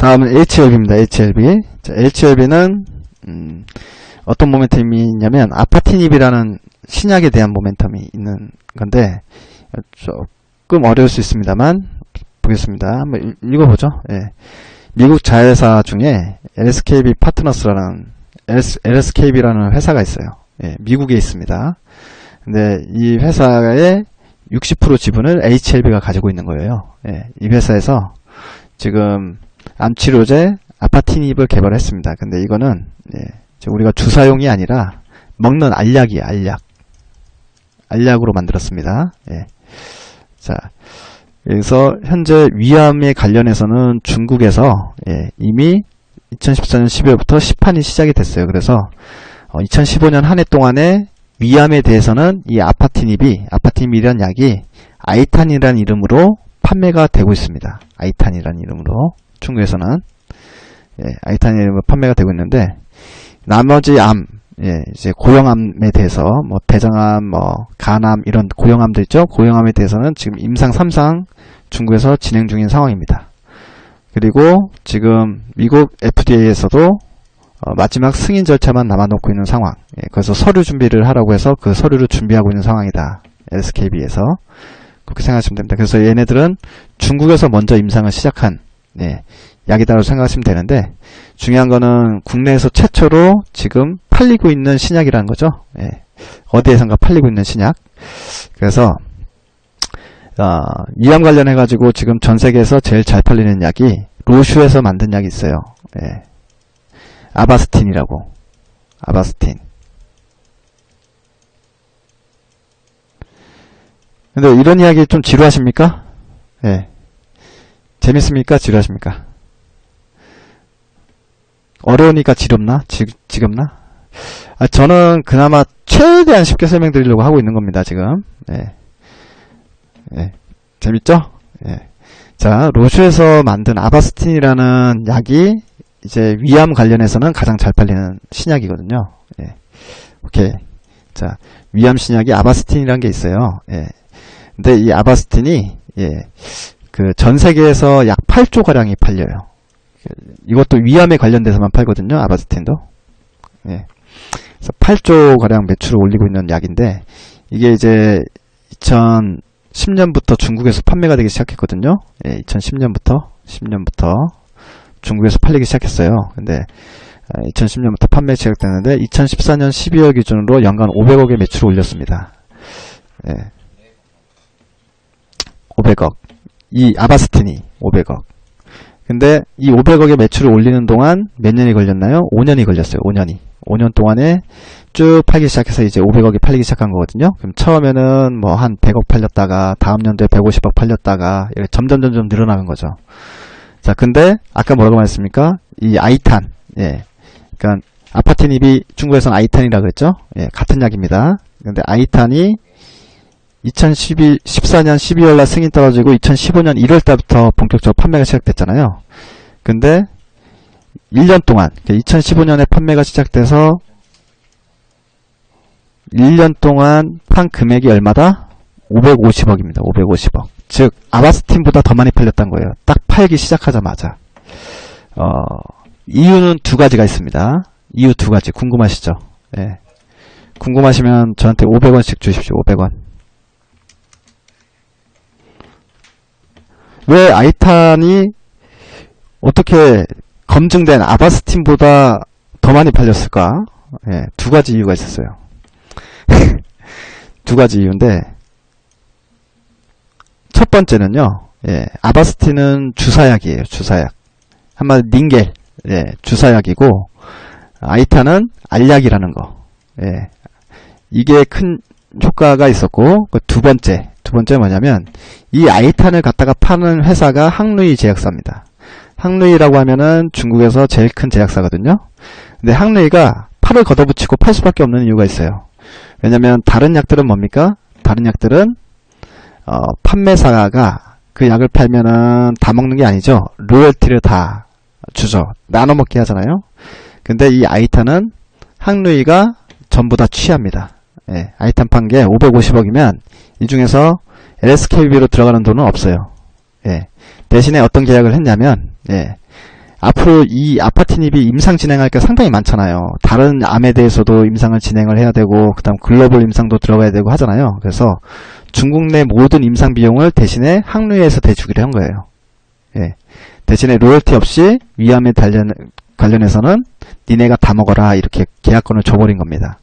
다음은 HLB입니다. HLB. 자, HLB는 어떤 모멘텀이 있냐면 아파티닙이라는 신약에 대한 모멘텀이 있는 건데 조금 어려울 수 있습니다만 보겠습니다. 한번 읽어보죠. 예. 미국 자회사 중에 LSKB 파트너스라는 LSKB라는 회사가 있어요. 예, 미국에 있습니다. 근데 이 회사의 60% 지분을 HLB가 가지고 있는 거예요. 예, 이 회사에서 지금 암치료제 아파티닙을 개발했습니다. 근데 이거는 우리가 주사용이 아니라 먹는 알약이에요. 알약으로 만들었습니다. 예. 자, 그래서 현재 위암에 관련해서는 중국에서 이미 2014년 12월부터 시판이 시작이 됐어요. 그래서 2015년 한 해 동안에 위암에 대해서는 이 아파티닙이라는 약이 아이탄이라는 이름으로 판매가 되고 있습니다. 아이탄이라는 이름으로 중국에서는 아이탄이라는 이름으로 판매가 되고 있는데 나머지 암, 이제 고형암에 대해서 뭐 대장암, 뭐 간암 이런 고형암도 있죠. 고형암에 대해서는 지금 임상 3상 중국에서 진행 중인 상황입니다. 그리고 지금 미국 FDA에서도 마지막 승인 절차만 남아놓고 있는 상황. 그래서 서류 준비를 하라고 해서 그 서류를 준비하고 있는 상황이다. LSKB에서 그렇게 생각하시면 됩니다. 그래서 얘네들은 중국에서 먼저 임상을 시작한 약이다라고 생각하시면 되는데 중요한 거는 국내에서 최초로 지금 팔리고 있는 신약이라는 거죠. 어디에선가 팔리고 있는 신약. 그래서 위암 관련해 가지고 지금 전 세계에서 제일 잘 팔리는 약이 로슈에서 만든 약이 있어요. 아바스틴이라고. 아바스틴. 근데 이런 이야기 좀 지루하십니까? 재밌습니까? 지루하십니까? 어려우니까 지겹나? 저는 그나마 최대한 쉽게 설명드리려고 하고 있는 겁니다, 지금. 재밌죠? 자, 로슈에서 만든 아바스틴이라는 약이 이제 위암 관련해서는 가장 잘 팔리는 신약이거든요. 오케이. 자, 위암 신약이 아바스틴이라는 게 있어요. 근데 이 아바스틴이 그 전 세계에서 약 8조 가량이 팔려요. 이것도 위암에 관련돼서만 팔거든요. 아바스틴도. 그래서 8조 가량 매출을 올리고 있는 약인데 이게 이제 2010년부터 중국에서 판매가 되기 시작했거든요. 2010년부터 중국에서 팔리기 시작했어요. 근데 2010년부터 판매 시작됐는데 2014년 12월 기준으로 연간 500억의 매출을 올렸습니다. 500억. 이 아바스틴이 500억. 근데 이 500억의 매출을 올리는 동안 몇 년이 걸렸나요? 5년이 걸렸어요. 5년 동안에 쭉 팔기 시작해서 이제 500억이 팔리기 시작한 거거든요. 그럼 처음에는 뭐 한 100억 팔렸다가 다음 연도에 150억 팔렸다가 이렇게 점점 늘어나는 거죠. 자, 근데 아까 뭐라고 말했습니까? 이 아이탄, 그러니까 아파티닙이 중국에서는 아이탄이라고 그랬죠? 같은 약입니다. 근데 아이탄이 2014년 12월날 승인 떨어지고 2015년 1월달부터 본격적으로 판매가 시작됐잖아요. 근데 1년 동안 2015년에 판매가 시작돼서 1년 동안 판 금액이 얼마다? 550억입니다. 550억. 즉 아바스틴보다 더 많이 팔렸다는 거예요. 딱 팔기 시작하자마자. 이유는 두 가지가 있습니다. 이유 두 가지 궁금하시죠? 궁금하시면 저한테 500원씩 주십시오. 500원. 왜 아이탄이 어떻게 검증된 아바스틴보다 더 많이 팔렸을까? 두 가지 이유가 있었어요. 두 가지 이유인데 첫 번째는요. 아바스틴은 주사약이에요. 주사약. 한마디 닌겔. 주사약이고 아이탄은 알약이라는 거. 이게 큰 효과가 있었고 그 두 번째 뭐냐면 이 아이탄을 갖다가 파는 회사가 항루이 제약사입니다. 항루이라고 하면은 중국에서 제일 큰 제약사거든요. 근데 항루이가 팔을 걷어붙이고 팔 수밖에 없는 이유가 있어요. 왜냐면 다른 약들은 뭡니까? 다른 약들은 판매사가 그 약을 팔면은 다 먹는 게 아니죠. 로열티를 다 주죠. 나눠 먹게 하잖아요. 근데 이 아이탄은 항루이가 전부 다 취합니다. 아이탄 판 게 550억이면 이 중에서 LSKB로 들어가는 돈은 없어요. 대신에 어떤 계약을 했냐면 앞으로 이 아파트닙이 임상 진행할 게 상당히 많잖아요. 다른 암에 대해서도 임상을 진행을 해야 되고, 그 다음 글로벌 임상도 들어가야 되고 하잖아요. 그래서 중국 내 모든 임상 비용을 대신에 항류에서 대주기로 한 거예요. 예. 대신에 로열티 없이 위암에 관련해서는 니네가 다 먹어라, 이렇게 계약권을 줘버린 겁니다.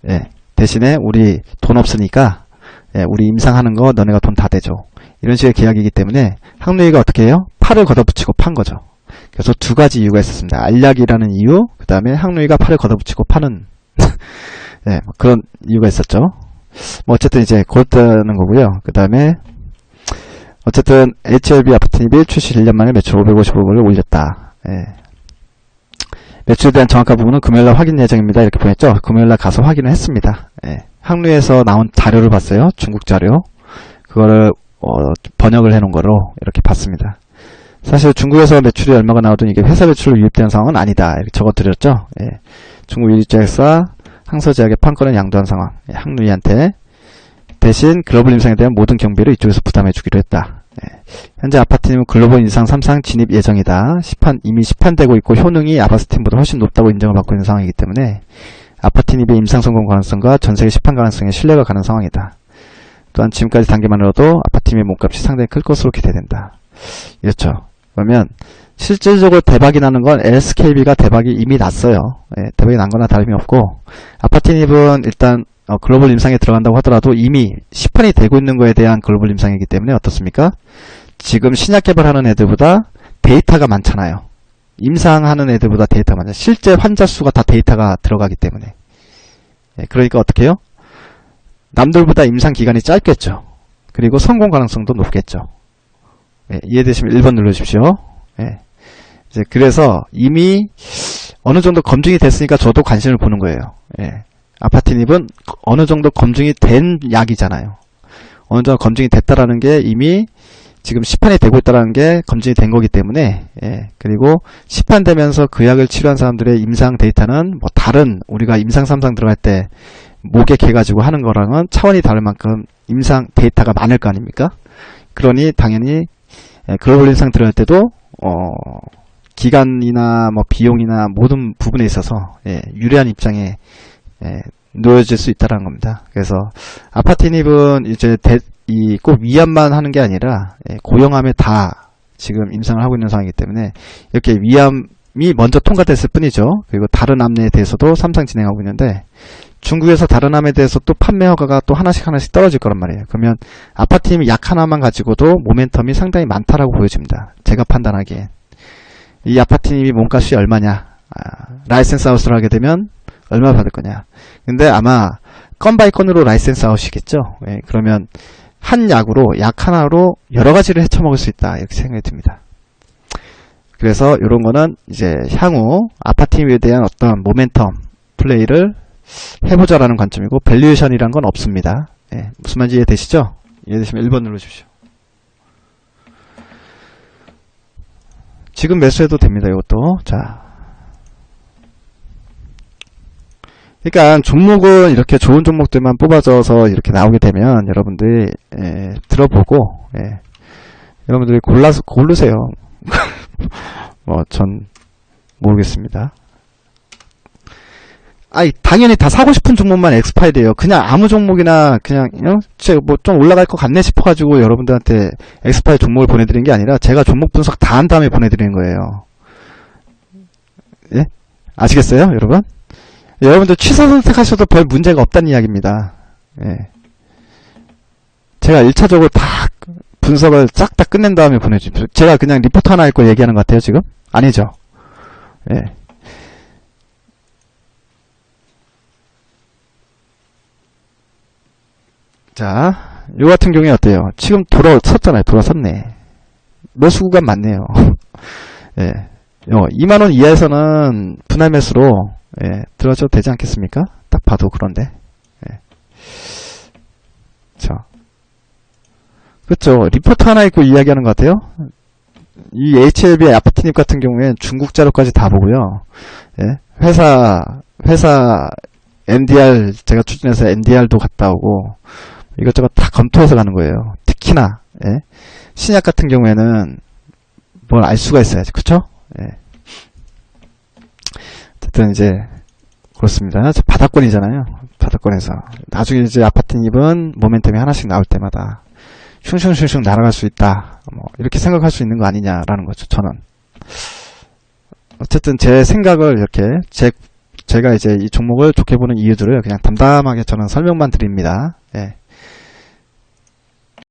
예. 대신에 우리 돈 없으니까, 예, 우리 임상하는 거 너네가 돈 다 대줘. 이런 식의 계약이기 때문에 항류가 어떻게 해요? 팔을 걷어붙이고 판 거죠. 그래서 두 가지 이유가 있었습니다. 알약이라는 이유, 그 다음에 항류가 팔을 걷어붙이고 파는 예, 뭐 그런 이유가 있었죠. 뭐 어쨌든 이제 그렇다는 거고요. 그 다음에 어쨌든 HLB 아파트닙이 출시 1년 만에 매출 555억을 올렸다. 예. 매출에 대한 정확한 부분은 금요일날 확인 예정입니다. 이렇게 보냈죠. 금요일날 가서 확인을 했습니다. 예. 항류에서 나온 자료를 봤어요. 중국 자료. 그거를 번역을 해놓은 거로 이렇게 봤습니다. 사실 중국에서 매출이 얼마가 나오든 이게 회사 매출로 유입되는 상황은 아니다. 이렇게 적어드렸죠. 예. 중국 유입제약사 항서제약의 판권을 양도한 상황. 예. 항류이한테 대신 글로벌 임상에 대한 모든 경비를 이쪽에서 부담해주기로 했다. 예. 현재 아파트님은 글로벌 임상 3상 진입 예정이다. 이미 시판되고 있고 효능이 아바스틴보다 훨씬 높다고 인정을 받고 있는 상황이기 때문에 아파트닙의 임상 성공 가능성과 전세계 시판 가능성에 신뢰가 가는 상황이다. 또한 지금까지 단계만으로도 아파트님의 몸값이 상당히 클 것으로 기대된다. 이렇죠. 그러면 실질적으로 대박이 나는 건 LSKB가 대박이 이미 났어요. 예, 대박이 난 거나 다름이 없고 아파트닙은 일단 글로벌 임상에 들어간다고 하더라도 이미 시판이 되고 있는 거에 대한 글로벌 임상이기 때문에 어떻습니까? 지금 신약 개발하는 애들보다 데이터가 많잖아요. 임상하는 애들보다 데이터가 많아요. 실제 환자 수가 다 데이터가 들어가기 때문에. 예, 그러니까 어떻게 해요? 남들보다 임상 기간이 짧겠죠. 그리고 성공 가능성도 높겠죠. 예, 이해되시면 1번 눌러주십시오. 예. 이제 그래서 이미 어느 정도 검증이 됐으니까 저도 관심을 보는 거예요. 예. 아파트닙은 어느 정도 검증이 된 약이잖아요. 어느 정도 검증이 됐다라는 게 이미 지금 시판이 되고 있다는 게 검증이 된 거기 때문에, 예. 그리고 시판되면서 그 약을 치료한 사람들의 임상 데이터는 뭐 다른 우리가 임상 3상 들어갈 때 모객해가지고 하는 거랑은 차원이 다를 만큼 임상 데이터가 많을 거 아닙니까? 그러니 당연히 글로벌 임상 들어갈 때도 기간이나 뭐 비용이나 모든 부분에 있어서 유리한 입장에 놓여질 수 있다는 겁니다. 그래서 아파트닙은 이제 꼭 위암만 하는 게 아니라 고령암에 다 지금 임상을 하고 있는 상황이기 때문에 이렇게 위암이 먼저 통과됐을 뿐이죠. 그리고 다른 암에 대해서도 3상 진행하고 있는데 중국에서 다른 암에 대해서 또 판매 허가가 또 하나씩 떨어질 거란 말이에요. 그러면 아파트닙이 약 하나만 가지고도 모멘텀이 상당히 많다라고 보여집니다. 제가 판단하기엔. 이 아파트닙이 몸값이 얼마냐. 라이센스 아웃을 하게 되면 얼마 받을 거냐. 근데 아마 건 바이 건으로 라이센스 아웃이겠죠. 예, 그러면 한 약으로, 약 하나로 여러 가지를 헤쳐먹을 수 있다. 이렇게 생각이 듭니다. 그래서 이런 거는 이제 향후 아파트닙에 대한 어떤 모멘텀 플레이를 해보자라는 관점이고 밸류에이션이란 건 없습니다. 예, 무슨 말인지 이해되시죠? 이해되시면 1번 눌러주십시오. 지금 매수해도 됩니다. 이것도. 자, 그러니까 종목은 이렇게 좋은 종목들만 뽑아져서 이렇게 나오게 되면 여러분들이 들어보고 여러분들이 고르세요. 뭐 전 모르겠습니다. 당연히 다 사고 싶은 종목만 엑스파일이에요. 그냥 아무 종목이나 그냥 뭐 좀 올라갈 것 같네 싶어가지고 여러분들한테 엑스파일 종목을 보내드린 게 아니라 제가 종목 분석 다 한 다음에 보내드리는 거예요. 예? 아시겠어요, 여러분? 여러분들 취사 선택하셔도 별 문제가 없다는 이야기입니다. 예. 제가 1차적으로 다 분석을 싹 다 끝낸 다음에 보내주십시오. 제가 그냥 리포트 하나 읽고 얘기하는 것 같아요, 지금? 아니죠? 예. 자, 요 같은 경우에 어때요? 지금 돌아섰잖아요. 돌아섰네. 매수 구간 맞네요. 예. 2만원 이하에서는 분할 매수로 들어줘도 되지 않겠습니까? 딱 봐도 그런데. 예. 자. 그렇죠. 리포트 하나 있고 이야기하는 것 같아요. 이 HLB 아파트닙 같은 경우엔 중국 자료까지 다 보고요. 예. 회사 NDR 제가 추진해서 NDR도 갔다 오고 이것저것 다 검토해서 가는 거예요. 특히나 신약 같은 경우에는 뭘 알 수가 있어야지, 그쵸? 어쨌든 이제 그렇습니다. 바닥권이잖아요. 바닥권에서 나중에 이제 아파트 입은 모멘텀이 하나씩 나올 때마다 슝슝슝슝 날아갈 수 있다. 뭐 이렇게 생각할 수 있는 거 아니냐라는 거죠. 저는 어쨌든 제 생각을 이렇게 제가 이제 이 종목을 좋게 보는 이유들을 그냥 담담하게 저는 설명만 드립니다. 예.